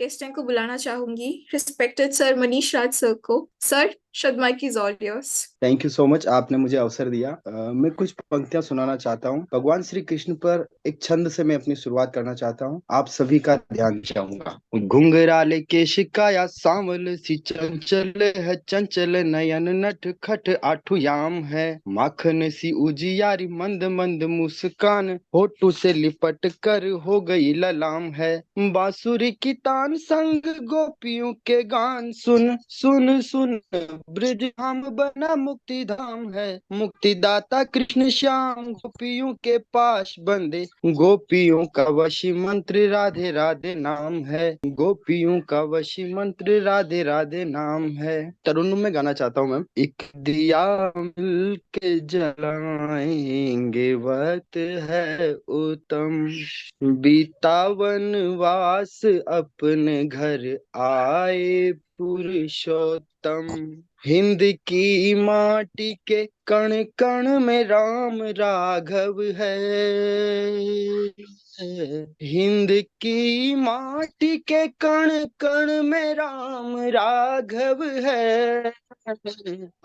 Contestant को बुलाना चाहूंगी, respected sir Manish Raj sir को। Sir, should mic is all yours. Thank you so much, आपने मुझे अवसर दिया। मैं कुछ पंक्तियां सुनाना चाहता हूँ। भगवान श्री कृष्ण पर एक छंद से मैं अपनी शुरुआत करना चाहता हूँ। आप सभी का ध्यान चाहूंगा। घुंघराले केश काया सांवल सी चंचल है, चंचल नयन नट खट आठु याम है। माखन सी उजियारी मंद मंद मुस्कान, होठों से लिपट कर हो गई ललाम है। बांसुरी की तान संग गोपियों के गान, सुन सुन सुन ब्रज धाम बना मुक्ति धाम है। मुक्तिदाता कृष्ण श्याम गोपियों के पास बंदे, गोपियों का वशी मंत्र राधे राधे नाम है। गोपियों का वशी मंत्र राधे राधे नाम है। तरुण में गाना चाहता हूँ मैम। एक दिया मिल के जलाएंगे, वक्त है उत्तम, बीता वनवास अपने घर आए पुरुषोत्तम। हिंद की माटी के कण कण में राम राघव है। हिंद की माटी के कण कण में राम राघव है।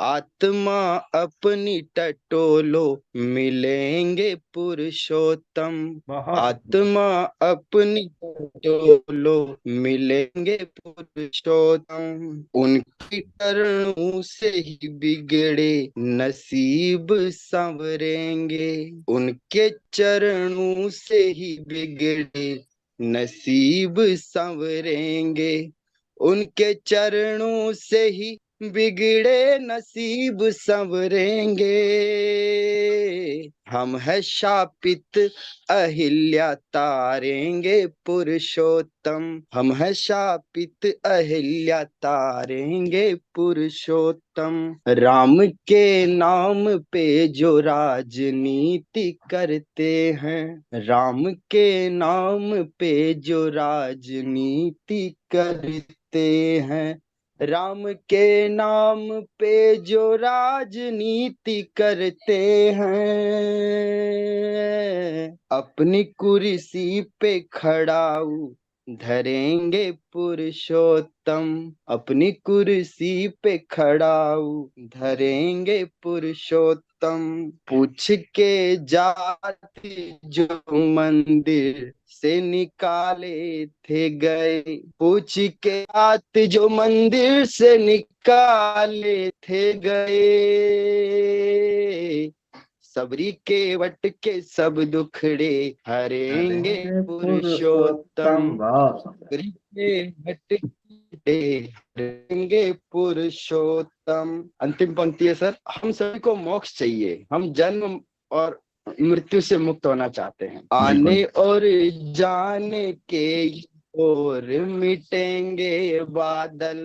आत्मा अपनी टटोलो, मिलेंगे पुरुषोत्तम। आत्मा अपनी टटोलो, मिलेंगे पुरुषोत्तम। उनकी चरणों से ही बिगड़े नसीब संवरेंगे। उनके चरणों से ही बिगड़े नसीब संवरेंगे। उनके चरणों से ही बिगड़े नसीब संवरेंगे। हम है शापित अहिल्या, तारेंगे पुरुषोत्तम। हम है शापित अहिल्या, तारेंगे पुरुषोत्तम। राम के नाम पे जो राजनीति करते हैं, राम के नाम पे जो राजनीति करते हैं, राम के नाम पे जो राजनीति करते हैं, अपनी कुर्सी पे खड़ाऊ धरेंगे पुरुषोत्तम। अपनी कुर्सी पे खड़ाऊ धरेंगे पुरुषोत्तम। पूछ के जाति जो मंदिर से निकाले थे गए, पूछ के जात जो मंदिर से निकाले थे गए, सबरी के वट के सब दुखड़े हरेंगे पुरुषोत्तम। सबरी के वट के हरेंगे पुरुषोत्तम। अंतिम पंक्ति है सर। हम सभी को मोक्ष चाहिए, हम जन्म और मृत्यु से मुक्त होना चाहते हैं। आने और जाने के और मिटेंगे बादल,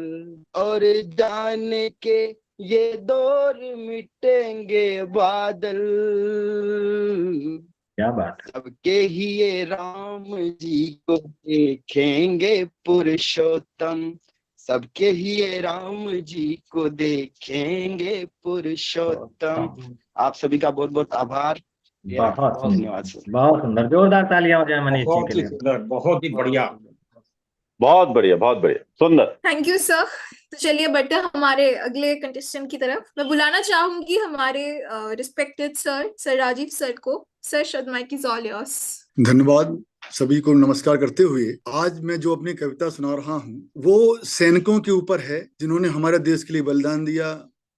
और जाने के ये दौर मिटेंगे बादल। क्या बात। सबके ही ये राम जी को देखेंगे पुरुषोत्तम। सबके ही ये राम जी को देखेंगे पुरुषोत्तम। आप सभी का बहुत बहुत आभार। बहुत धन्यवाद सर। बहुत सुंदर, जोरदार तालियां हो जाए मनीष जी के बहुत ही लिए। सुंदर, बहुत ही बढ़िया। बहुत बढ़िया, बहुत बढ़िया, सुंदर। Thank you sir. तो चलिए बढ़ते हैं हमारे अगले कंटेस्टेंट की तरफ। मैं बुलाना चाहूंगी हमारे respected sir sir Rajiv sir को। Sir, should mic is all yours. धन्यवाद। सभी को नमस्कार करते हुए आज मैं जो अपनी कविता सुना रहा हूँ वो सैनिकों के ऊपर है जिन्होंने हमारे देश के लिए बलिदान दिया,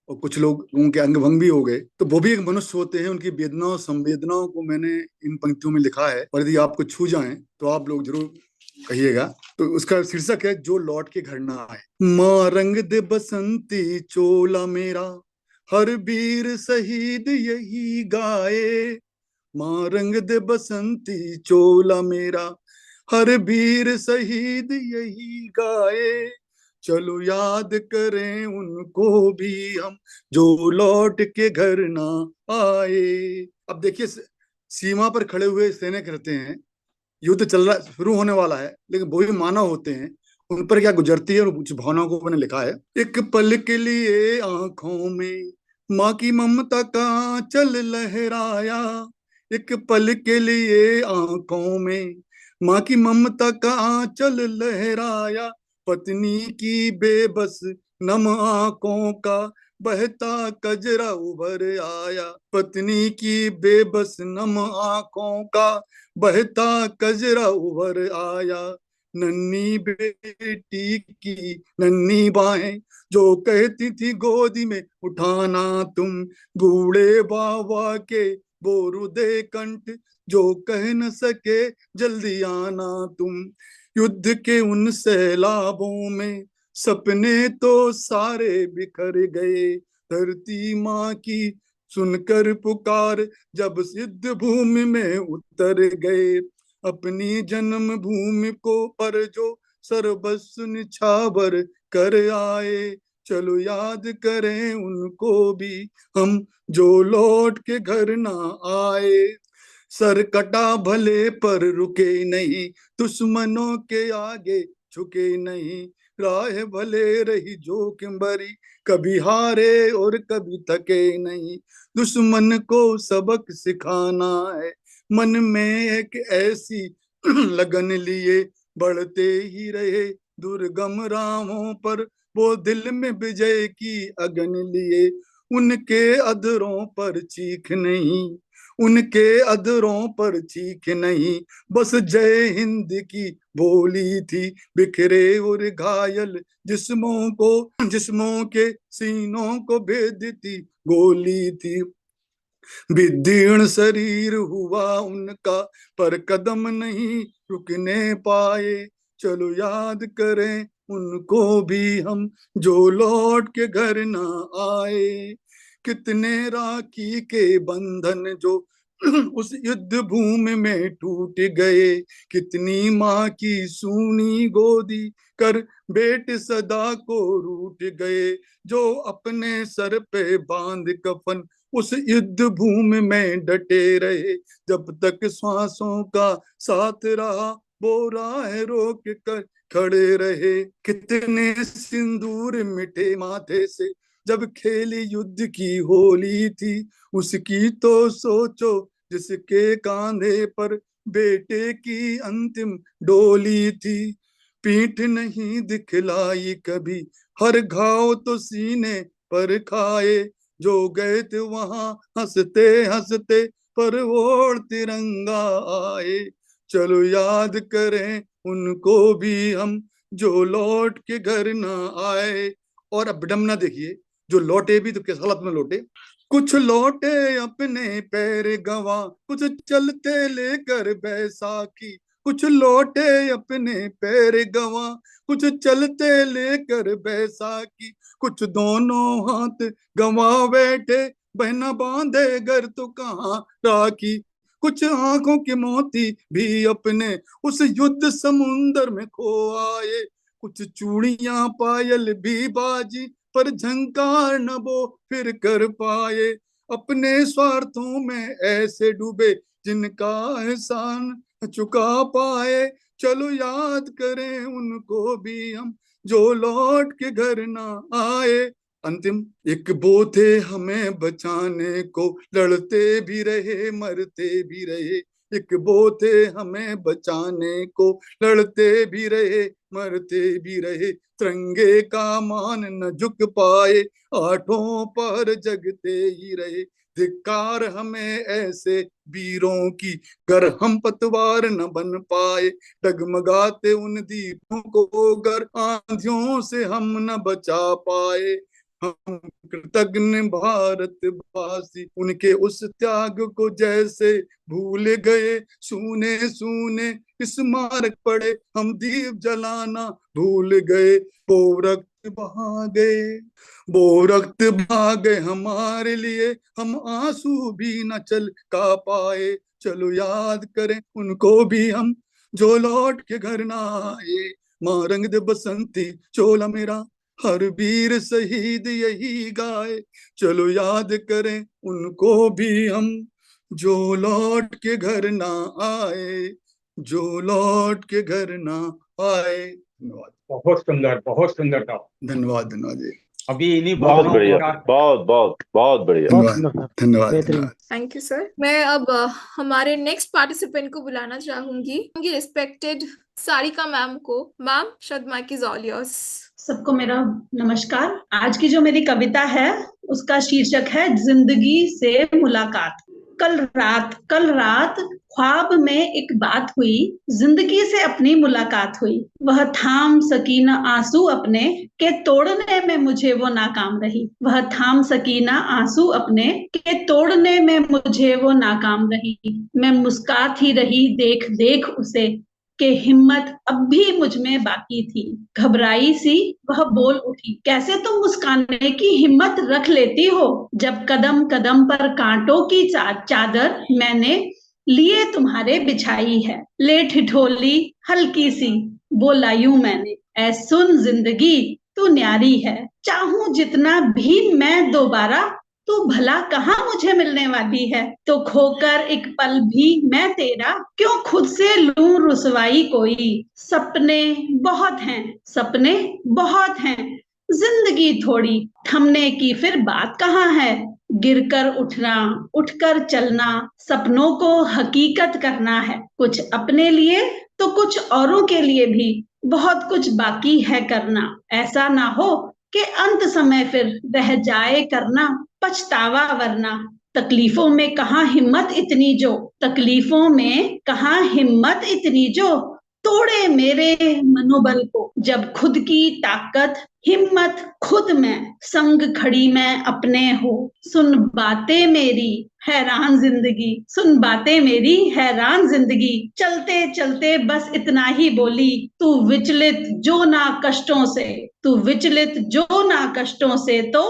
और कुछ लोगों के अंग भंग भी हो गए। तो वो भी एक मनुष्य होते हैं, उनकी वेदनाओं संवेदनाओं को मैंने इन पंक्तियों में लिखा है, और यदि आपको छू जाएं तो आप लोग जरूर कहिएगा। तो उसका शीर्षक है जो लौट के घर ना आए। माँ रंग दे बसंती चोला मेरा, हर वीर शहीद यही गाए। माँ रंग दे बसंती चोला मेरा, हर वीर शहीद यही गाए। चलो याद करें उनको भी हम, जो लौट के घर ना आए। अब देखिए, सीमा पर खड़े हुए सैनिक रहते हैं, युद्ध चल रहा, शुरू होने वाला है, लेकिन वो भी मानव होते हैं। उन पर क्या गुजरती है और कुछ भावनाओं को मैंने लिखा है। एक पल के लिए आंखों में माँ की ममता का आंचल लहराया। एक पल के लिए आंखों में माँ की ममता का आंचल लहराया, पत्नी की बेबस नम आंखों का बहता कजरा उभर आया, पत्नी की बेबस नम आंखों का बहता कजरा उभर आया। नन्ही बेटी की नन्ही बाहें जो कहती थी गोदी में उठाना तुम, बूढ़े बाबा के बोरुदे कंठ जो कह न सके जल्दी आना तुम। युद्ध के उन सैलाबों में सपने तो सारे बिखर गए, धरती माँ की सुनकर पुकार जब सिद्ध भूमि में उतर गए। अपनी जन्म भूमि को पर जो सर्वस्व निछावर कर आए, चलो याद करें उनको भी हम जो लौट के घर ना आए। सर कटा भले पर रुके नहीं, दुश्मनों के आगे झुके नहीं, राह भले रही जोखिम भरी, कभी हारे और कभी थके नहीं। दुश्मन को सबक सिखाना है, मन में एक ऐसी लगन लिए बढ़ते ही रहे, दुर्गम राहों पर वो दिल में विजय की अगन लिए। उनके अधरों पर चीख नहीं, उनके अधरों पर चीख नहीं, बस जय हिंद की बोली थी। बिखरे और घायल जिस्मों के सीनों को भेदती गोली थी। विदीर्ण शरीर हुआ उनका पर कदम नहीं रुकने पाए, चलो याद करें उनको भी हम जो लौट के घर ना आए। कितने राखी के बंधन जो उस युद्ध भूमि में टूट गए, कितनी माँ की सूनी गोदी कर बेटे सदा को रूठ गए, जो अपने सर पे बांध कफन उस युद्ध भूमि में डटे रहे, जब तक श्वासों का साथ रहा वो राह रोक कर खड़े रहे। कितने सिंदूर मिटे माथे से जब खेली युद्ध की होली थी, उसकी तो सोचो जिसके कांधे पर बेटे की अंतिम डोली थी। पीठ नहीं दिखलाई कभी, हर घाव तो सीने पर खाए, जो गए थे वहां हंसते हंसते पर ओढ़ तिरंगा आए, चलो याद करें उनको भी हम जो लौट के घर ना आए। और अब विडम्बना देखिए, जो लौटे भी तो किस हालत में लौटे। कुछ लौटे अपने पैर गवा, कुछ चलते लेकर बैसाखी, कुछ लौटे अपने पैर गवा, कुछ चलते लेकर बैसाखी, कुछ दोनों हाथ गंवा बैठे, बहना बांधे घर तो कहाँ राखी। कुछ आंखों के मोती भी अपने उस युद्ध समुंदर में खो आए, कुछ चूड़ियां पायल भी बाजी पर झंकार न वो फिर कर पाए। अपने स्वार्थों में ऐसे डूबे जिनका एहसान चुका पाए, चलो याद करें उनको भी हम जो लौट के घर ना आए। अंतिम, एक वो थे हमें बचाने को, लड़ते भी रहे मरते भी रहे, एक वो थे हमें बचाने को, लड़ते भी रहे मरते भी रहे, तिरंगे का मान न झुक पाए, आठों पर जगते ही रहे। धिक्कार हमें ऐसे वीरों की, गर हम पतवार न बन पाए, डगमगाते उन दीपों को गर आंधियों से हम न बचा पाए। हम कृतज्ञ भारतवासी उनके उस त्याग को जैसे भूल गए, सूने सूने स्मारक पड़े हम दीप जलाना भूल गए। वो रक्त बहा गए, वो रक्त बहा गए हमारे लिए, हम आंसू भी न चल का पाए, चलो याद करें उनको भी हम जो लौट के घर ना आए। माँ रंग दे बसंती चोला मेरा, हर वीर शहीद यही गाए, चलो याद करें उनको भी हम जो लौट के घर ना आए, जो लौट के घर ना आए। धन्यवाद, बहुत सुंदर था। धन्यवाद, धन्यवाद जी। अभी इन्हीं बहुत भावनाओं बढ़िया, का बहुत बहुत बहुत बढ़िया। बहुत धन्यवाद सुंदर सर, धन्यवाद बेहतरीन। धन्यवाद। Thank you sir. मैं अब हमारे नेक्स्ट पार्टिसिपेंट को बुलाना चाहूंगी, रिस्पेक्टेड सारिका मैम को। Ma'am, should mic is all yours. सबको मेरा नमस्कार। आज की जो मेरी कविता है उसका शीर्षक है जिंदगी से मुलाकात। कल रात ख्वाब में एक बात हुई, जिंदगी से अपनी मुलाकात हुई। वह थाम सकी न आंसू अपने, के तोड़ने में मुझे वो नाकाम रही। वह थाम सकी न आंसू अपने, के तोड़ने में मुझे वो नाकाम रही। मैं मुस्कुराती रही देख देख उसे, कि हिम्मत अब भी मुझ में बाकी थी। घबराई सी वह बोल उठी, कैसे तुम मुस्काने की हिम्मत रख लेती हो, जब कदम कदम पर कांटों की चादर मैंने लिए तुम्हारे बिछाई है। ले ठिठोली हल्की सी, बोला यूं मैंने, ऐ सुन जिंदगी तू न्यारी है। चाहूं जितना भी मैं दोबारा, तू भला कहाँ मुझे मिलने वाली है। तो खोकर एक पल भी मैं तेरा, क्यों खुद से लूं रुसवाई कोई। सपने बहुत हैं, सपने बहुत हैं, जिंदगी थोड़ी थमने की फिर बात कहाँ है। गिरकर उठना, उठकर चलना, सपनों को हकीकत करना है। कुछ अपने लिए तो कुछ औरों के लिए भी बहुत कुछ बाकी है करना। ऐसा ना हो कि अंत समय फिर रह जाए करना पछतावा वरना। तकलीफों में कहाँ हिम्मत इतनी जो, तकलीफों में कहाँ हिम्मत इतनी जो तोड़े मेरे मनोबल को। जब खुद की ताकत हिम्मत खुद में, संग खड़ी मैं अपने हो। सुन बातें मेरी हैरान जिंदगी, सुन बातें मेरी हैरान जिंदगी। चलते चलते बस इतना ही बोली, तू विचलित जो ना कष्टों से, तू विचलित जो ना कष्टों से, तो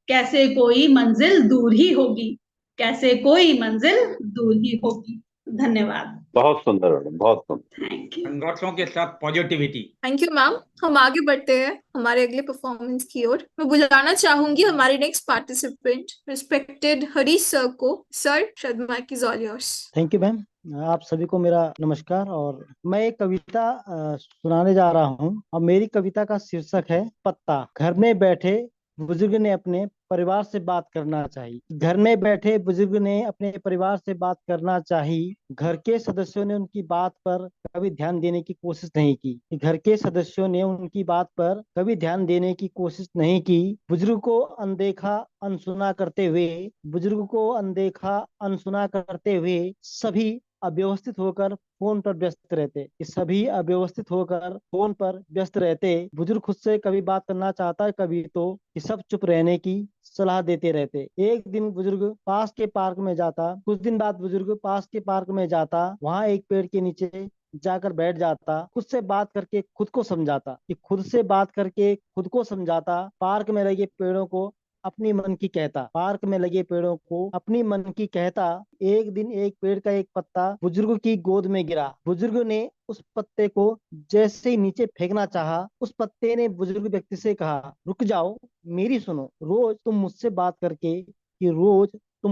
कैसे कोई मंजिल दूर ही होगी, कैसे कोई मंजिल दूर ही होगी। धन्यवाद। बहुत सुंदर मैडम, बहुत सुंदर। Thank you. संघर्षों के साथ पॉजिटिविटी। Thank you ma'am. हम आगे बढ़ते हैं हमारे अगले परफॉर्मेंस की ओर। मैं बुलाना चाहूंगी हमारे next participant, respected Harish sir को। Sir, should mic is all yours. Thank you ma'am. आप सभी को मेरा नमस्कार। और मैं एक कविता सुनाने जा रहा हूँ और मेरी कविता का शीर्षक है पत्ता। घर में बैठे बुजुर्ग ने अपने परिवार से बात करना चाहिए। घर में बैठे बुजुर्ग ने अपने परिवार से बात करना चाहिए। घर के सदस्यों ने उनकी बात पर कभी ध्यान देने की कोशिश नहीं की। घर के सदस्यों ने उनकी बात पर कभी ध्यान देने की कोशिश नहीं की। बुजुर्ग को अनदेखा अनसुना करते हुए, बुजुर्ग को अनदेखा अनसुना करते हुए सभी अव्यवस्थित होकर फोन पर व्यस्त रहते। सभी अव्यवस्थित होकर फोन पर व्यस्त रहते। बुजुर्ग खुद से कभी बात करना चाहता है, कभी तो कि सब चुप रहने की सलाह देते रहते। एक दिन बुजुर्ग पास के पार्क में जाता, कुछ दिन बाद बुजुर्ग पास के पार्क में जाता, वहां एक पेड़ के नीचे जाकर बैठ जाता, खुद से बात करके खुद को समझाता। कि खुद से बात करके खुद को समझाता। पार्क में लगे पेड़ों को अपनी मन की कहता, पार्क में लगे पेड़ों को अपनी मन की कहता। एक दिन एक पेड़ का एक पत्ता बुजुर्ग की गोद में गिरा। बुजुर्ग ने उस पत्ते को जैसे ही नीचे फेंकना चाहा, उस पत्ते ने बुजुर्ग व्यक्ति से कहा, रुक जाओ, मेरी सुनो। रोज तुम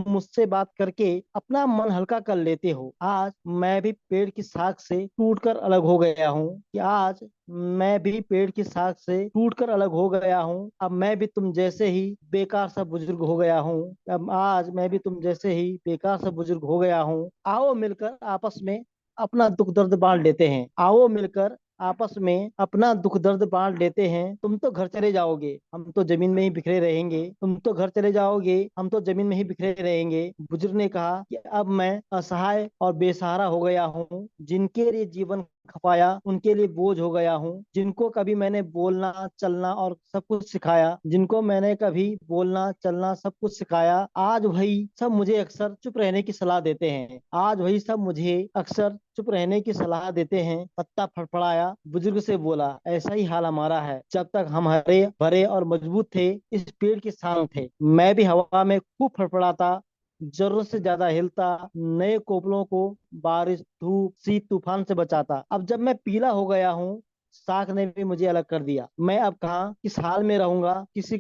मुझसे बात करके अपना मन हल्का कर लेते हो। आज मैं भी पेड़ की शाख से टूटकर अलग हो गया हूँ। कि आज मैं भी पेड़ की शाख से टूटकर अलग हो गया हूँ। अब मैं भी तुम जैसे ही बेकार सा बुजुर्ग हो गया हूँ। अब आज मैं भी तुम जैसे ही बेकार सा बुजुर्ग हो गया हूँ। आओ मिलकर आपस में अपना दुख दर्द बांट लेते हैं। आओ मिलकर आपस में अपना दुख दर्द बांट लेते हैं। तुम तो घर चले जाओगे, हम तो जमीन में ही बिखरे रहेंगे। तुम तो घर चले जाओगे, हम तो जमीन में ही बिखरे रहेंगे। बुजुर्ग ने कहा कि अब मैं असहाय और बेसहारा हो गया हूँ। जिनके लिए जीवन खपाया उनके लिए बोझ हो गया हूँ। जिनको कभी मैंने बोलना चलना और सब कुछ सिखाया, जिनको मैंने कभी बोलना चलना सब कुछ सिखाया, आज वही सब मुझे अक्सर चुप रहने की सलाह देते हैं। आज वही सब मुझे अक्सर चुप रहने की सलाह देते हैं। पत्ता फड़फड़ाया, बुजुर्ग से बोला, ऐसा ही हाल हमारा है। जब तक हम हरे भरे और मजबूत थे, इस पेड़ की शान थे। मैं भी हवा में खूब फड़फड़ाता, जरूरत से ज्यादा हिलता, नए कोपलों को बारिश धूप शीत तूफान से बचाता। अब जब मैं पीला हो गया हूँ, शाख ने भी मुझे अलग कर दिया। मैं अब कहाँ किस हाल में रहूंगा, किसी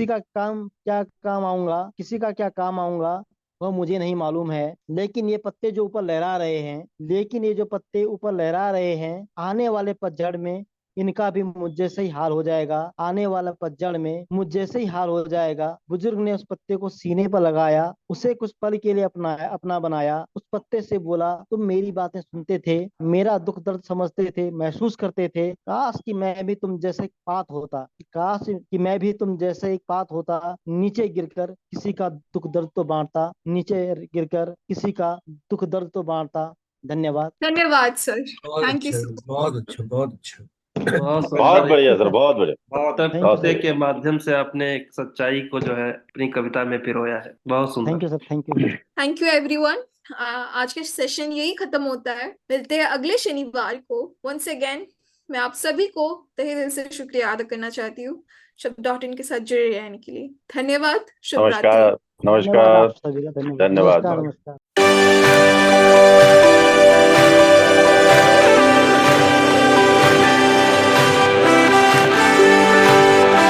का काम क्या काम आऊंगा, किसी का क्या काम आऊंगा, वह मुझे नहीं मालूम है। लेकिन ये पत्ते जो ऊपर लहरा रहे हैं, लेकिन ये जो पत्ते ऊपर लहरा रहे हैं, आने वाले पतझड़ में इनका भी मुझ जैसे ही हाल हो जाएगा, आने वाला पतझड़ में मुझ जैसे ही हाल हो जाएगा। बुजुर्ग ने उस पत्ते को सीने पर लगाया, उसे कुछ पल के लिए अपना बनाया। उस पत्ते से बोला, तुम मेरी बातें सुनते थे, मेरा दुख दर्द समझते थे, महसूस करते थे। काश कि मैं भी तुम जैसे एक पात होता, काश कि मैं भी तुम जैसे एक पात होता, नीचे गिरकर किसी का दुख दर्द तो बांटता, नीचे गिरकर किसी का दुख दर्द तो बांटता। धन्यवाद। धन्यवाद सर। बहुत थैंक यू अच्छा, सर। बहुत अच्छा, बहुत अच्छा। बहुत बहुत सुंदर। बढ़िया सर, बहुत बढ़िया। बहुत Thank you, बहुत sir. पते बढ़िया। के माध्यम से आपने एक सच्चाई को जो है अपनी कविता में पिरोया है। बहुत थैंक सुंदर। You sir, thank you. Thank you everyone. आज का सेशन यही खत्म होता है। मिलते हैं अगले शनिवार को। वंस अगेन मैं आप सभी को तहे दिल से शुक्रिया अदा करना चाहती हूँ शब्द.in के साथ जुड़े रहने के लिए। धन्यवाद। शुभ रात्रि। नमस्कार। धन्यवाद नमस्कार। आप सभी का, धन्यवाद। धन्यवाद। नमस्कार, नमस्कार।